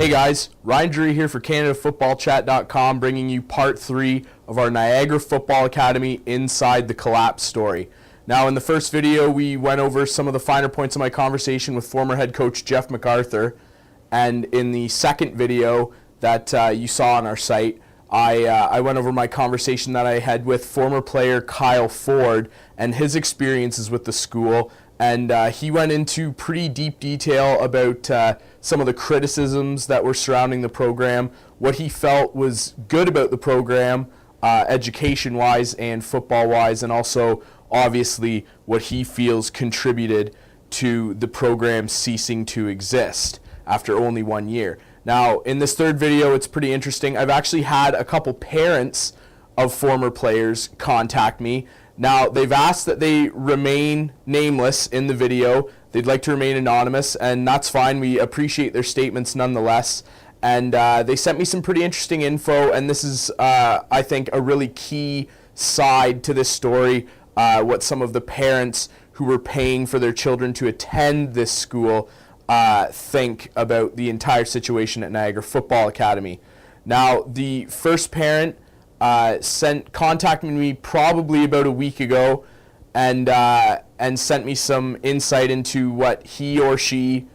Hey guys, Ryan Drury here for CanadaFootballChat.com, bringing you part 3 of our Niagara Football Academy Inside the Collapse story. Now, in the first video, we went over some of the finer points of my conversation with former head coach Jeff MacArthur, and in the second video that you saw on our site, I went over my conversation that I had with former player Kyle Ford and his experiences with the school. And he went into pretty deep detail about some of the criticisms that were surrounding the program, what he felt was good about the program, education-wise and football-wise, and also, obviously, what he feels contributed to the program ceasing to exist after only 1 year. Now, in this third video, it's pretty interesting. I've actually had a couple parents of former players contact me. Now, they've asked that they remain nameless in the video. They'd like to remain anonymous, and that's fine. We appreciate their statements nonetheless. And they sent me some pretty interesting info, and this is, I think, a really key side to this story, what some of the parents who were paying for their children to attend this school think about the entire situation at Niagara Football Academy. Now, the first parent contacted me probably about a week ago and sent me some insight into what he or she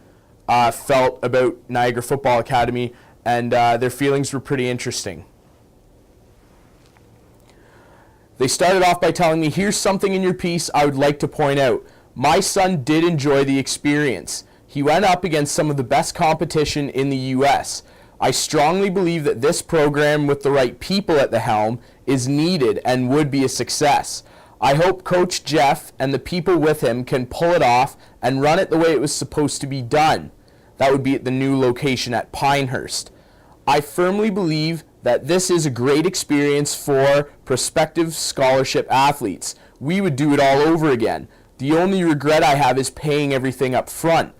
felt about Niagara Football Academy, and their feelings were pretty interesting. They started off by telling me, "Here's something in your piece I would like to point out. My son did enjoy the experience. He went up against some of the best competition in the U.S. I strongly believe that this program, with the right people at the helm, is needed and would be a success. I hope Coach Jeff and the people with him can pull it off and run it the way it was supposed to be done." That would be at the new location at Pinehurst. "I firmly believe that this is a great experience for prospective scholarship athletes. We would do it all over again. The only regret I have is paying everything up front.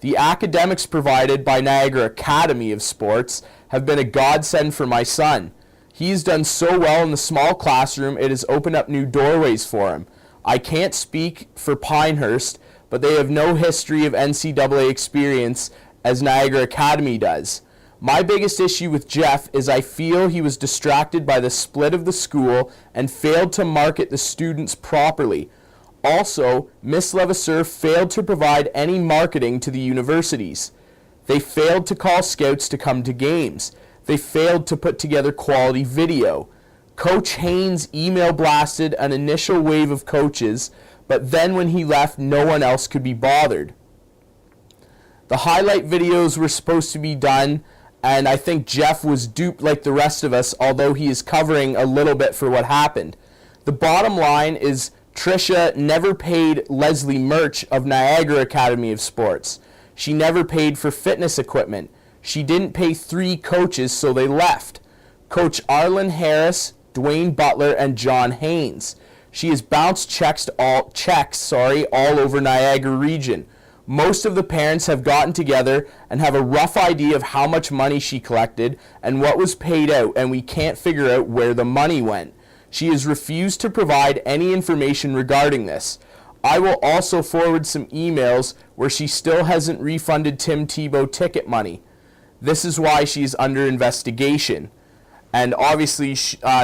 The academics provided by Niagara Academy of Sports have been a godsend for my son. He's done so well in the small classroom, it has opened up new doorways for him. I can't speak for Pinehurst, but they have no history of NCAA experience as Niagara Academy does. My biggest issue with Jeff is I feel he was distracted by the split of the school and failed to market the students properly. Also, Ms. Levasseur failed to provide any marketing to the universities. They failed to call scouts to come to games. They failed to put together quality video. Coach Haynes email blasted an initial wave of coaches, but then when he left, no one else could be bothered. The highlight videos were supposed to be done, and I think Jeff was duped like the rest of us, although he is covering a little bit for what happened. The bottom line is Tricia never paid Leslie Murch of Niagara Academy of Sports. She never paid for fitness equipment. She didn't pay 3 coaches, so they left. Coach Arlen Harris, Dwayne Butler, and John Haynes. She has bounced checks all over Niagara region. Most of the parents have gotten together and have a rough idea of how much money she collected and what was paid out, and we can't figure out where the money went. She has refused to provide any information regarding this. I will also forward some emails where she still hasn't refunded Tim Tebow ticket money. This is why she's under investigation." And obviously,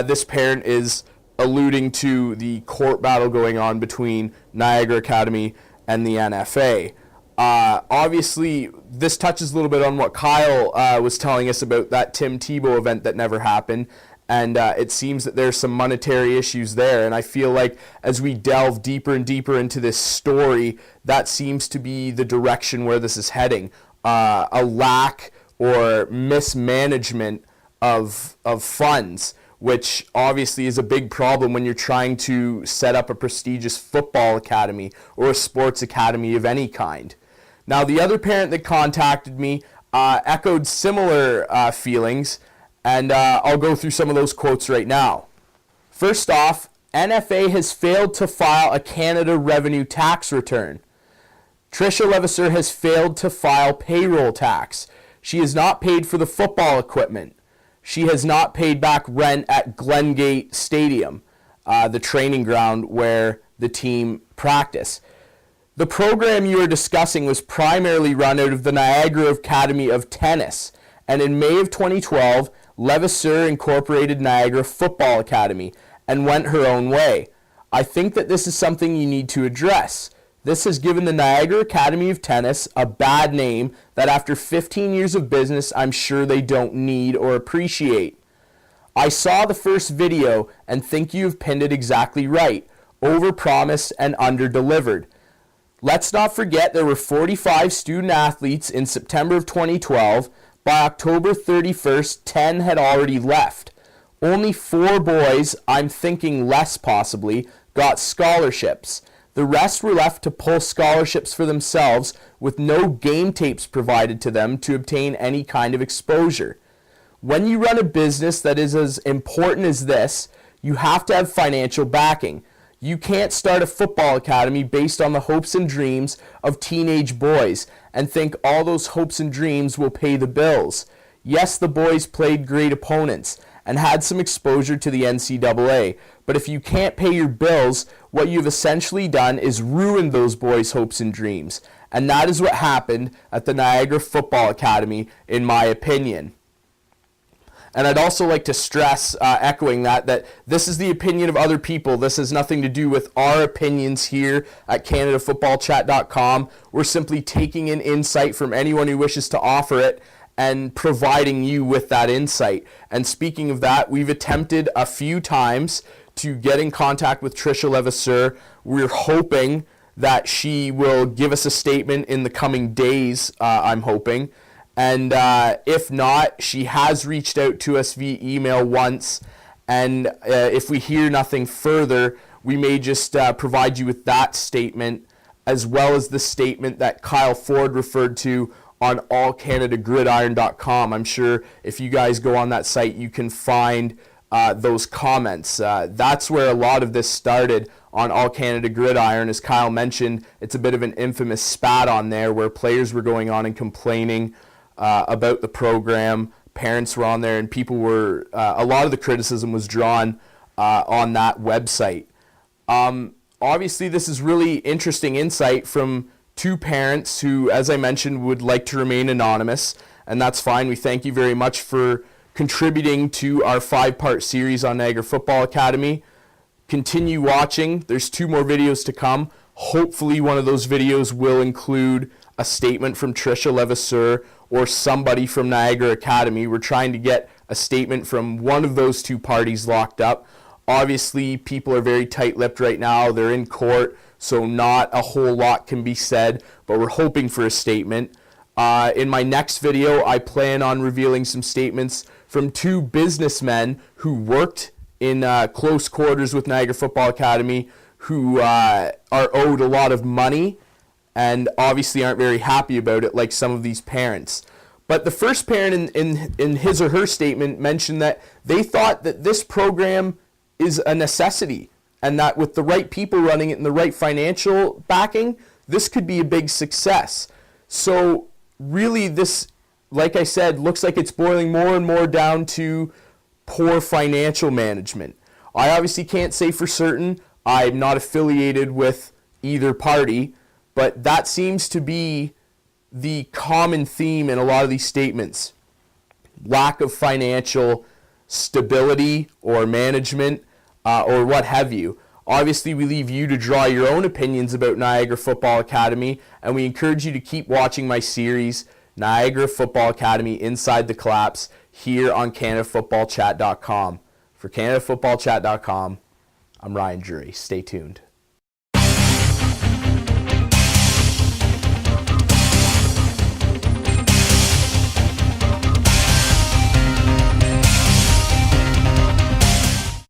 this parent is alluding to the court battle going on between Niagara Academy and the NFA. Obviously, this touches a little bit on what Kyle was telling us about that Tim Tebow event that never happened. And it seems that there's some monetary issues there. And I feel like as we delve deeper and deeper into this story, that seems to be the direction where this is heading. A lack or mismanagement of funds, which obviously is a big problem when you're trying to set up a prestigious football academy or a sports academy of any kind. Now, the other parent that contacted me echoed similar feelings, and I'll go through some of those quotes right now. First off, NFA has failed to file a Canada revenue tax return. Tricia Levasseur has failed to file payroll tax. She has not paid for the football equipment. She has not paid back rent at Glengate Stadium, the training ground where the team practice. The program you are discussing was primarily run out of the Niagara Academy of Tennis, And in May of 2012, Levasseur incorporated Niagara Football Academy and went her own way. I think that this is something you need to address. This has given the Niagara Academy of Tennis a bad name that after 15 years of business, I'm sure they don't need or appreciate. I saw the first video and think you've pinned it exactly right. Overpromised and underdelivered. Let's not forget there were 45 student athletes in September of 2012. By October 31st, 10 had already left. Only 4 boys, I'm thinking less possibly, got scholarships. The rest were left to pull scholarships for themselves with no game tapes provided to them to obtain any kind of exposure. When you run a business that is as important as this, you have to have financial backing. You can't start a football academy based on the hopes and dreams of teenage boys and think all those hopes and dreams will pay the bills. Yes, the boys played great opponents and had some exposure to the NCAA, but if you can't pay your bills, what you've essentially done is ruined those boys' hopes and dreams. And that is what happened at the Niagara Football Academy, in my opinion. And I'd also like to stress, echoing that this is the opinion of other people. This has nothing to do with our opinions here at CanadaFootballChat.com. We're simply taking in insight from anyone who wishes to offer it and providing you with that insight. And speaking of that, we've attempted a few times to get in contact with Tricia Levasseur. We're hoping that she will give us a statement in the coming days, I'm hoping. And if not, she has reached out to us via email once. And if we hear nothing further, we may just provide you with that statement, as well as the statement that Kyle Ford referred to on allcanadagridiron.com. I'm sure if you guys go on that site, you can find those comments. That's where a lot of this started on All Canada Gridiron. As Kyle mentioned, it's a bit of an infamous spat on there where players were going on and complaining about the program. Parents were on there, and people were, a lot of the criticism was drawn on that website. Obviously, this is really interesting insight from 2 parents who, as I mentioned, would like to remain anonymous, and that's fine. We thank you very much for contributing to our 5-part series on Niagara Football Academy. Continue watching. There's 2 more videos to come. Hopefully one of those videos will include a statement from Tricia Levasseur or somebody from Niagara Academy. We're trying to get a statement from one of those 2 parties locked up. Obviously, people are very tight-lipped right now. They're in court, so not a whole lot can be said, but we're hoping for a statement. In my next video, I plan on revealing some statements from 2 businessmen who worked in close quarters with Niagara Football Academy, who are owed a lot of money and obviously aren't very happy about it, like some of these parents. But the first parent in his or her statement mentioned that they thought that this program is a necessity and that with the right people running it and the right financial backing, this could be a big success. So really this, like I said, looks like it's boiling more and more down to poor financial management. I obviously can't say for certain. I'm not affiliated with either party, but that seems to be the common theme in a lot of these statements. Lack of financial stability or management or what have you. Obviously, we leave you to draw your own opinions about Niagara Football Academy, and we encourage you to keep watching my series, Niagara Football Academy Inside the Collapse, here on CanadaFootballChat.com. For CanadaFootballChat.com, I'm Ryan Drury. Stay tuned.